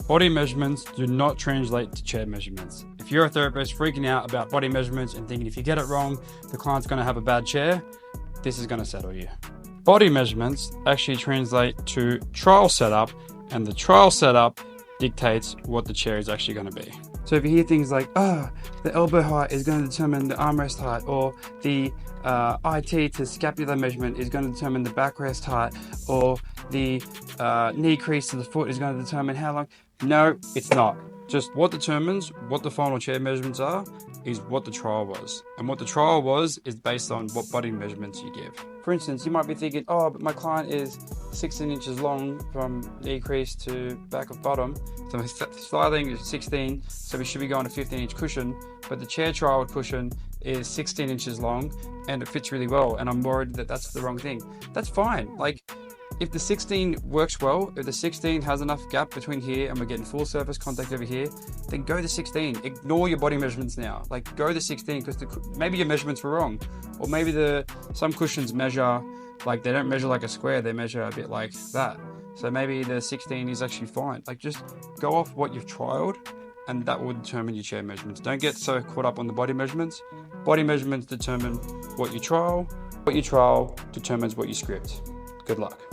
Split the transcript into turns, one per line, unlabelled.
Body measurements do not translate to chair measurements. If you're a therapist freaking out about body measurements and thinking if you get it wrong, the client's going to have a bad chair, this is going to settle you. Body measurements actually translate to trial setup, and the trial setup dictates what the chair is actually going to be. So if you hear things like, the elbow height is going to determine the armrest height, or the IT to scapular measurement is going to determine the backrest height, or the knee crease to the foot is going to determine how long. No, it's not. Just what determines what the final chair measurements are is what the trial was. And what the trial was is based on what body measurements you give. For instance, you might be thinking, but my client is 16 inches long from knee crease to back of bottom. So my sliding is 16, so we should be going to 15-inch cushion. But the chair trial cushion is 16 inches long and it fits really well. And I'm worried that that's the wrong thing. That's fine. Like, if the 16 works well, if the 16 has enough gap between here and we're getting full surface contact over here, then go to 16. Ignore your body measurements now. Like, go to 16 because maybe your measurements were wrong. Or maybe some cushions measure, like they don't measure like a square, they measure a bit like that. So maybe the 16 is actually fine. Like, just go off what you've trialed and that will determine your chair measurements. Don't get so caught up on the body measurements. Body measurements determine what you trial. What you trial determines what you script. Good luck.